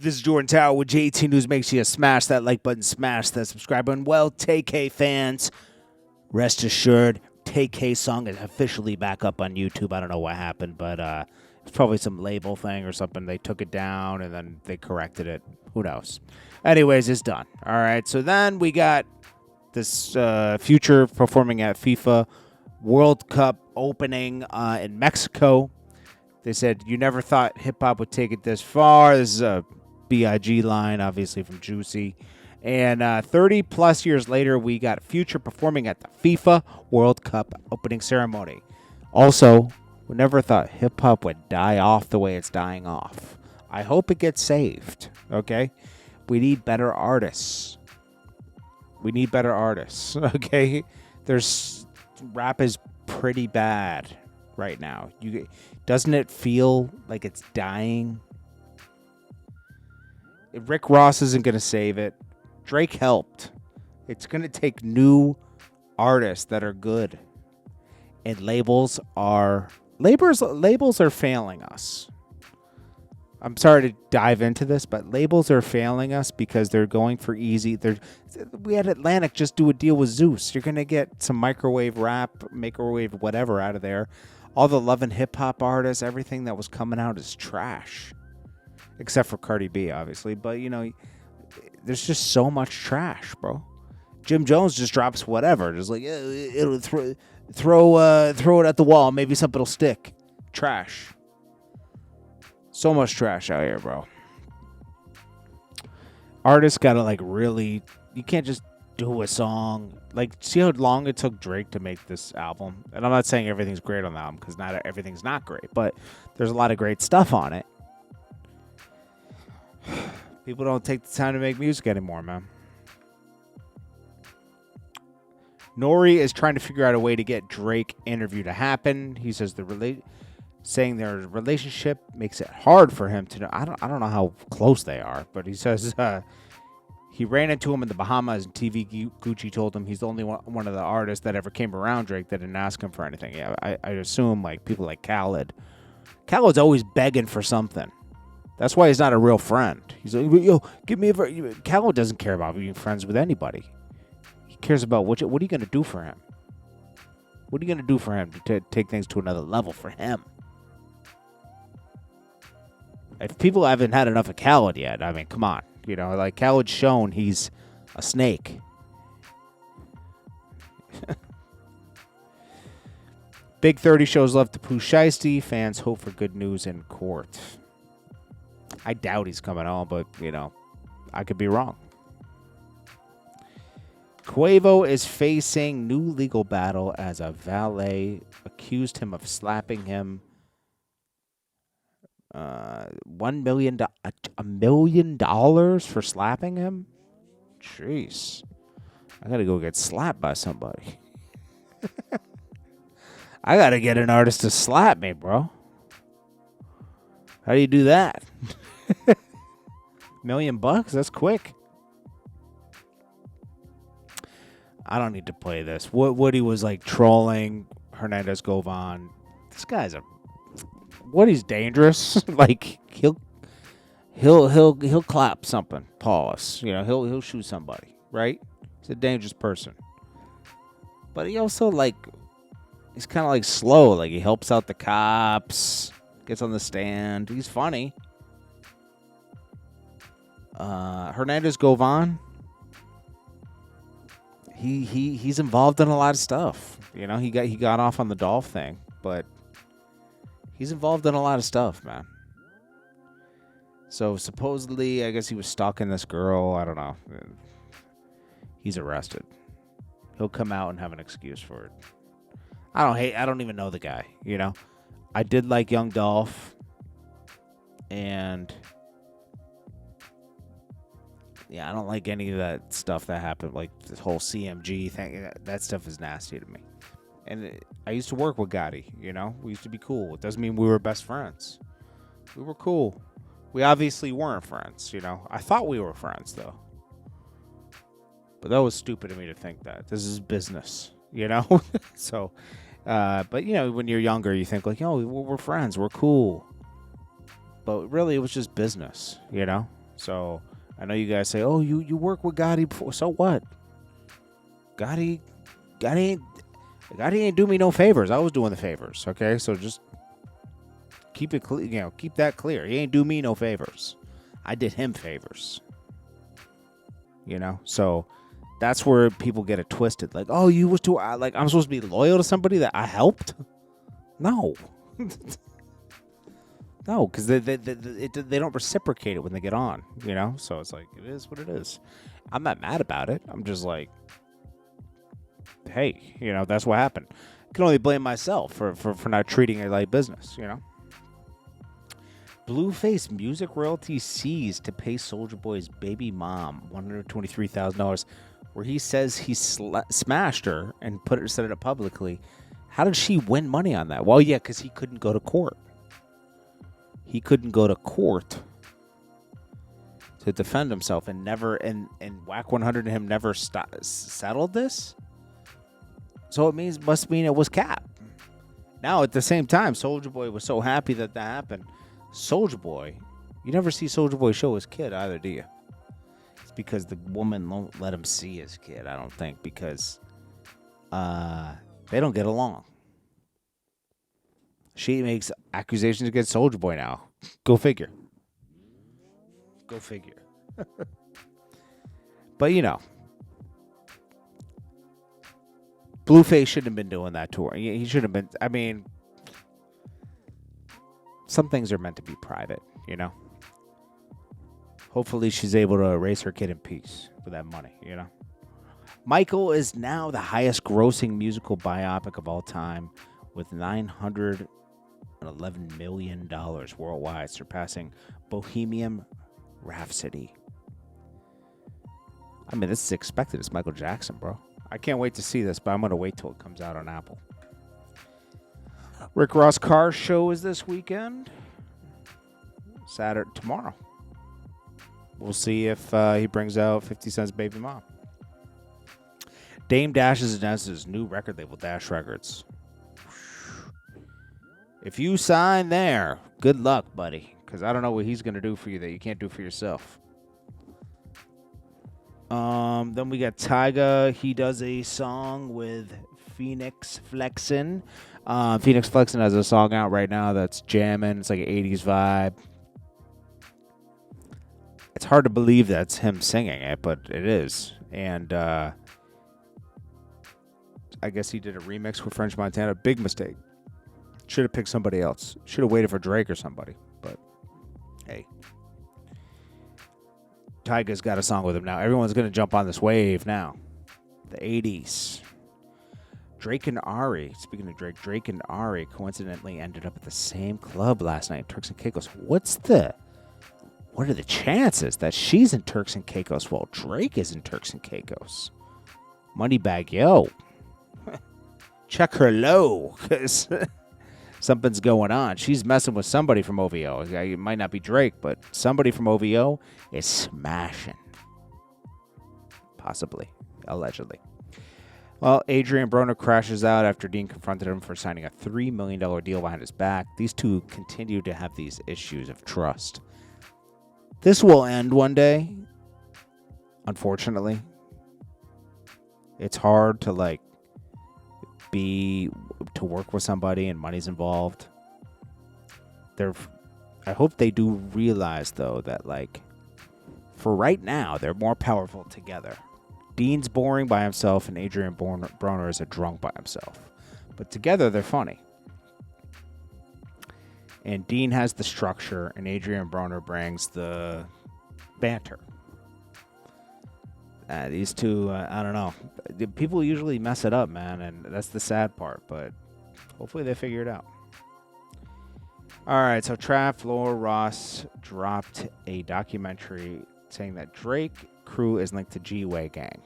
This is Jordan Tower with JT News. Make sure you smash that like button, smash that subscribe button. Well, TK fans, rest assured, TK song is officially back up on YouTube. I don't know what happened, but it's probably some label thing or something. They took it down and then they corrected it. Who knows? Anyways, it's done. All right, so then we got this Future performing at FIFA World Cup opening in Mexico. They said, you never thought hip-hop would take it this far. This is a B.I.G. line, obviously, from Juicy. And 30-plus years later, we got Future performing at the FIFA World Cup opening ceremony. Also, we never thought hip-hop would die off the way it's dying off. I hope it gets saved, okay? We need better artists. We need better artists, okay? Rap is pretty bad right now. Doesn't it feel like it's dying? Rick Ross isn't going to save it. Drake helped. It's going to take new artists that are good. And labels are failing us. I'm sorry to dive into this, but labels are failing us because they're going for easy. We had Atlantic just do a deal with Zeus. You're going to get some microwave rap, microwave whatever out of there. All the love and hip-hop artists, everything that was coming out is trash. Except for Cardi B, obviously. But, there's just so much trash, bro. Jim Jones just drops whatever. Just like, it'll throw it at the wall. Maybe something will stick. Trash. So much trash out here, bro. Artists gotta, really... You can't just do a song. See how long it took Drake to make this album? And I'm not saying everything's great on the album, because not everything's not great. But there's a lot of great stuff on it. People don't take the time to make music anymore, man. Nori is trying to figure out a way to get Drake interview to happen. He says saying their relationship makes it hard for him to know. I don't know how close they are, but he says he ran into him in the Bahamas, and TV Gucci told him he's the only one of the artists that ever came around Drake that didn't ask him for anything. Yeah, I assume people like Khaled. Khaled's always begging for something. That's why he's not a real friend. He's like, yo, give me a... Callow doesn't care about being friends with anybody. He cares about what are you going to do for him? What are you going to do for him to take things to another level for him? If people haven't had enough of Khaled yet, I mean, come on. Khaled's shown he's a snake. Big 30 shows love to Pooh Shiesty. Fans hope for good news in court. I doubt he's coming home, but, I could be wrong. Quavo is facing new legal battle as a valet accused him of slapping him $1 million for slapping him? Jeez. I gotta go get slapped by somebody. I gotta get an artist to slap me, bro. How do you do that? $1 million? That's quick. I don't need to play this. Woody was trolling Hernandez Govan. This guy's Woody's dangerous. He'll clap something. Pause. He'll shoot somebody. Right? He's a dangerous person. But he also he's kind of slow. He helps out the cops. Gets on the stand. He's funny. Hernandez Govan. He's involved in a lot of stuff. He got off on the Dolph thing, but he's involved in a lot of stuff, man. So supposedly, I guess he was stalking this girl. I don't know. He's arrested. He'll come out and have an excuse for it. I don't even know the guy. I did like Young Dolph, and yeah, I don't like any of that stuff that happened, this whole CMG thing. That stuff is nasty to me. And I used to work with Gotti, We used to be cool. It doesn't mean we were best friends. We were cool. We obviously weren't friends, I thought we were friends, though. But that was stupid of me to think that. This is business, So... but, when you're younger, you think we're friends. We're cool. But really, it was just business, So I know you guys say, "Oh, you work with Gotti before." So what? Gotti ain't do me no favors. I was doing the favors. Okay, so just keep it clear. Keep that clear. He ain't do me no favors. I did him favors. So that's where people get it twisted. Like, oh, you was too like I'm supposed to be loyal to somebody that I helped? No. No, because they don't reciprocate it when they get on, So it's like, it is what it is. I'm not mad about it. I'm just like, hey, that's what happened. I can only blame myself for not treating it like business, Blueface music royalties seized to pay Soulja Boy's baby mom $123,000, where he says he smashed her and said it up publicly. How did she win money on that? Well, yeah, because he couldn't go to court. He couldn't go to court to defend himself, and Whack 100 and him never settled this. So it must mean it was cap. Now at the same time, Soulja Boy was so happy that happened. Soulja Boy, you never see Soulja Boy show his kid either, do you? It's because the woman won't let him see his kid. I don't think, because they don't get along. She makes accusations against Soulja Boy now. Go figure. But Blueface shouldn't have been doing that to her. He should have been. I mean, some things are meant to be private, Hopefully she's able to raise her kid in peace with that money, Michael is now the highest grossing musical biopic of all time with $911 million worldwide, surpassing Bohemian Rhapsody. I mean, this is expected. It's Michael Jackson, bro. I can't wait to see this, but I'm going to wait till it comes out on Apple. Rick Ross Carr's show is this weekend. Tomorrow. We'll see if he brings out 50 Cent's baby mom. Dame Dash has announced his new record label, Dash Records. If you sign there, good luck, buddy, because I don't know what he's going to do for you that you can't do for yourself. Then we got Tyga. He does a song with Phoenix Flexin. Phoenix Flexin has a song out right now that's jamming. It's like an 80s vibe. It's hard to believe that's him singing it, but it is. And I guess he did a remix with French Montana. Big mistake. Should have picked somebody else. Should have waited for Drake or somebody. But, hey. Tyga's got a song with him now. Everyone's going to jump on this wave now. The 80s. Drake and Ari, speaking of Drake and Ari coincidentally ended up at the same club last night, Turks and Caicos. What are the chances that she's in Turks and Caicos while Drake is in Turks and Caicos? Moneybag, yo. Check her low, because something's going on. She's messing with somebody from OVO. It might not be Drake, but somebody from OVO is smashing. Possibly. Allegedly. Well, Adrian Broner crashes out after Dean confronted him for signing a $3 million deal behind his back. These two continue to have these issues of trust. This will end one day, unfortunately. It's hard to, to work with somebody and money's involved. I hope they do realize, though, that, for right now, they're more powerful together. Dean's boring by himself, and Adrian Broner is a drunk by himself. But together, they're funny. And Dean has the structure, and Adrian Broner brings the banter. These two, I don't know. People usually mess it up, man, and that's the sad part. But hopefully they figure it out. All right, so Traphall Ross dropped a documentary saying that Drake crew is linked to G-Way gang.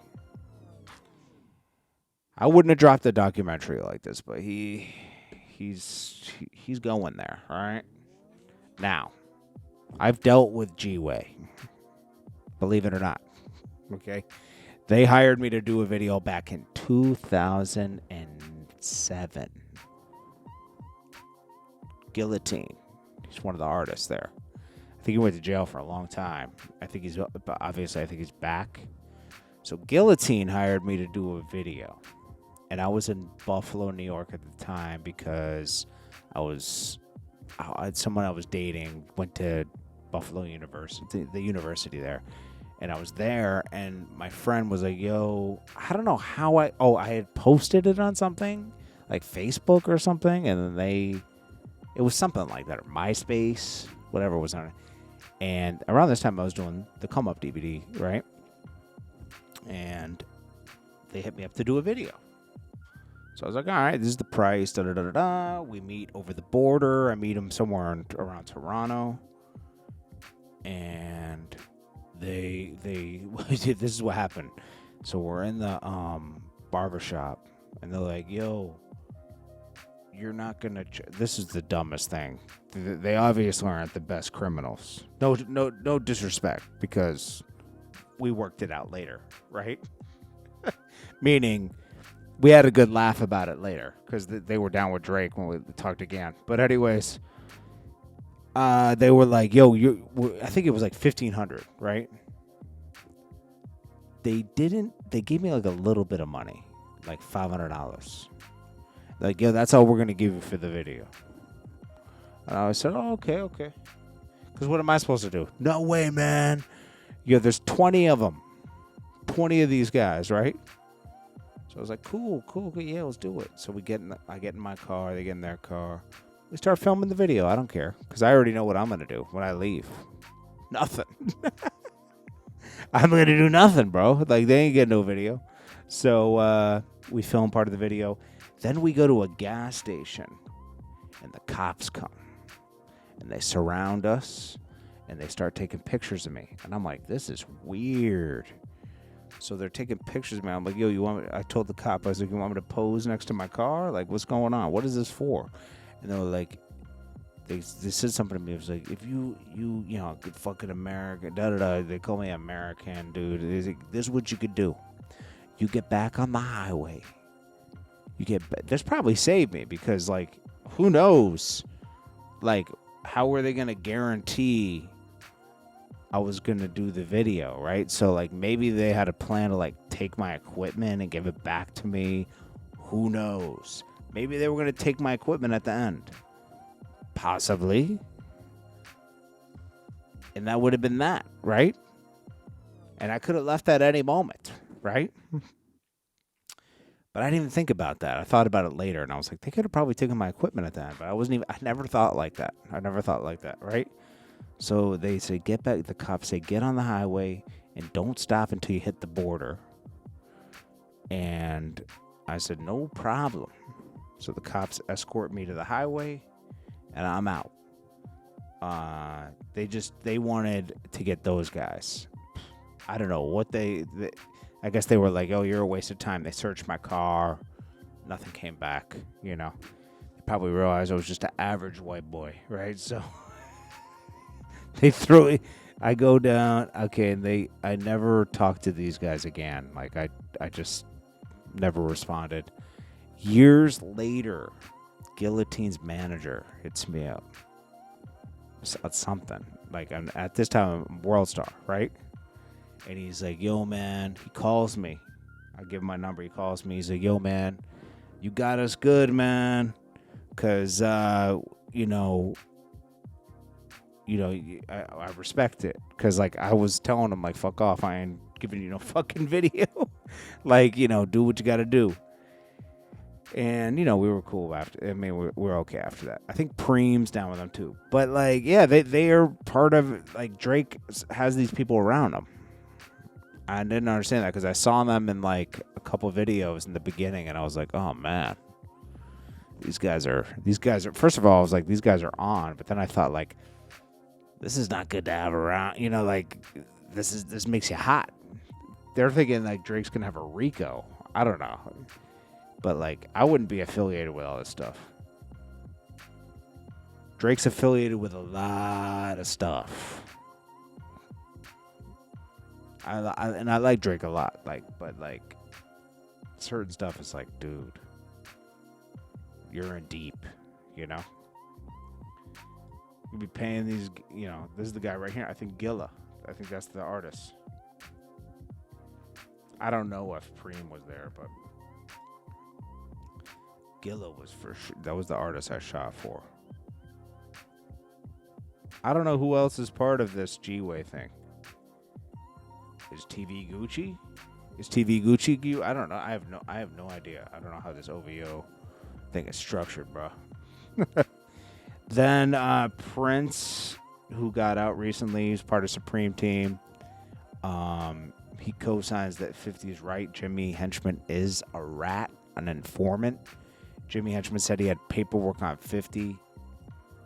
I wouldn't have dropped a documentary like this, but he's going there, all right? Now, I've dealt with G-Way, believe it or not, okay? They hired me to do a video back in 2007. Guillotine, he's one of the artists there. I think he went to jail for a long time. I think he's back. So Guillotine hired me to do a video, and I was in Buffalo, New York at the time because I had someone I was dating went to Buffalo University, the university there, and I was there, and my friend was like, "Yo, I don't know how I had posted it on something like Facebook or something, and then it was something like that, or MySpace, whatever was on it." And around this time, I was doing the Come Up DVD, right? And they hit me up to do a video. So I was like, all right, this is the price, da-da-da-da-da. We meet over the border. I meet them somewhere around Toronto. And they this is what happened. So we're in the barbershop, and they're like, yo, you're not going to... This is the dumbest thing. They obviously aren't the best criminals. No disrespect, because we worked it out later, right? Meaning... we had a good laugh about it later because they were down with Drake when we talked again. But anyways, they were like, yo, I think it was like $1,500, right? They gave me like a little bit of money, like $500. Like, yo, that's all we're going to give you for the video. And I said, oh, okay. Because what am I supposed to do? No way, man. Yo, there's 20 of them. 20 of these guys, right? So I was like, cool, yeah, let's do it. So I get in my car, they get in their car. We start filming the video. I don't care, because I already know what I'm going to do when I leave. Nothing. I'm going to do nothing, bro. Like, they ain't getting no video. So we film part of the video. Then we go to a gas station, and the cops come. And they surround us, and they start taking pictures of me. And I'm like, this is weird. So they're taking pictures of me. I'm like, yo, you want me? I told the cop, I was like, you want me to pose next to my car? Like, what's going on? What is this for? And they were like, they said something to me. It was like, if you know, good fucking American, da-da-da. They call me American, dude. This is what you could do. You get back on the highway. This probably saved me because, like, who knows? Like, how were they going to guarantee I was going to do the video, right? So, like, maybe they had a plan to, like, take my equipment and give it back to me. Who knows? Maybe they were going to take my equipment at the end. Possibly. And that would have been that, right? And I could have left at any moment, right? But I didn't even think about that. I thought about it later, and I was like, they could have probably taken my equipment at the end. But I never thought like that. Right? So they say, get back. The cops say, get on the highway and don't stop until you hit the border. And I said, no problem. So the cops escort me to the highway, and I'm out. They wanted to get those guys. I don't know what I guess they were like, oh, you're a waste of time. They searched my car. Nothing came back, you know. They probably realized I was just an average white boy, right? So... they throw it. I go down. Okay, and I never talked to these guys again. Like, I just never responded. Years later, Guillotine's manager hits me up. Something. Like, at this time, I'm World Star, right? And he's like, yo, man. He calls me. I give him my number. He calls me. He's like, yo, man. You got us good, man. Because, you know, I respect it. Because, like, I was telling him, like, fuck off. I ain't giving you no fucking video. Like, you know, do what you got to do. And, you know, we were cool after. I mean, we're okay after that. I think Preem's down with them, too. But, like, yeah, they are part of, like, Drake has these people around him. I didn't understand that because I saw them in, like, a couple videos in the beginning, and I was like, oh, man. These guys are, first of all, I was like, these guys are on. But then I thought, like, this is not good to have around. You know, like, this makes you hot. They're thinking, like, Drake's going to have a Rico. I don't know. But, like, I wouldn't be affiliated with all this stuff. Drake's affiliated with a lot of stuff. I like Drake a lot. But certain stuff is like, dude, you're in deep, you know? You'd be paying these, this is the guy right here. I think Gilla. I think that's the artist. I don't know if Preem was there, but Gilla was for sure. That was the artist I shot for. I don't know who else is part of this G-Way thing. Is TV Gucci? Is TV Gucci? I don't know. I have no idea. I don't know how this OVO thing is structured, bro. Then Prince, who got out recently, he's part of Supreme Team. He co-signs that 50 is right. Jimmy Henchman is a rat, an informant. Jimmy Henchman said he had paperwork on 50.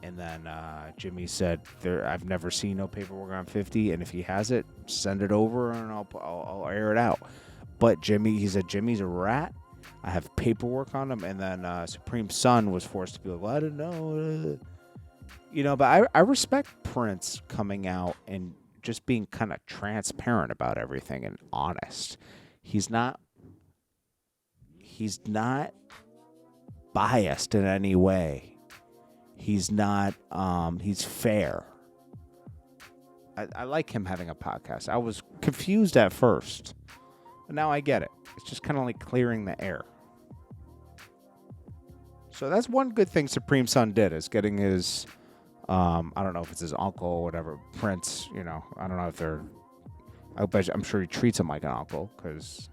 And then Jimmy said, I've never seen no paperwork on 50, and if he has it, send it over, and I'll air it out. But he said Jimmy's a rat. I have paperwork on him. And then Supreme's son was forced to be like, well, I didn't know. But I respect Prince coming out and just being kind of transparent about everything and honest. He's not biased in any way. He's not, he's fair. I like him having a podcast. I was confused at first, but now I get it. It's just kind of like clearing the air. So that's one good thing Supreme's son did, is getting his, I don't know if it's his uncle or whatever, Prince, I don't know if I'm sure he treats him like an uncle because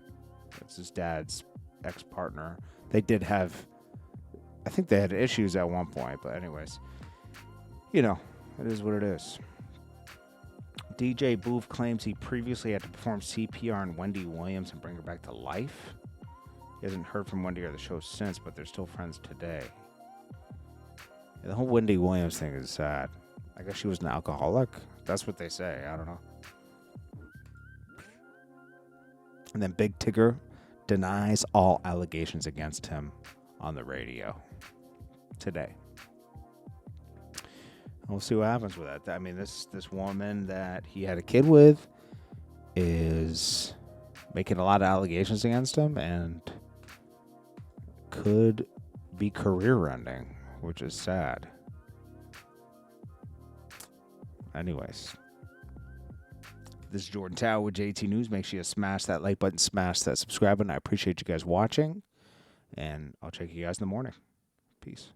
it's his dad's ex-partner. They did have, I think they had issues at one point, but anyways, it is what it is. DJ Boove claims he previously had to perform CPR on Wendy Williams and bring her back to life. He hasn't heard from Wendy or the show since, but they're still friends today. Yeah, the whole Wendy Williams thing is sad. I guess she was an alcoholic. That's what they say. I don't know. And then Big Tigger denies all allegations against him on the radio today. We'll see what happens with that. I mean, this woman that he had a kid with is making a lot of allegations against him and could be career-ending, which is sad. Anyways, this is Jordan Tower with JT News. Make sure you smash that like button, smash that subscribe button. I appreciate you guys watching, and I'll check you guys in the morning. Peace.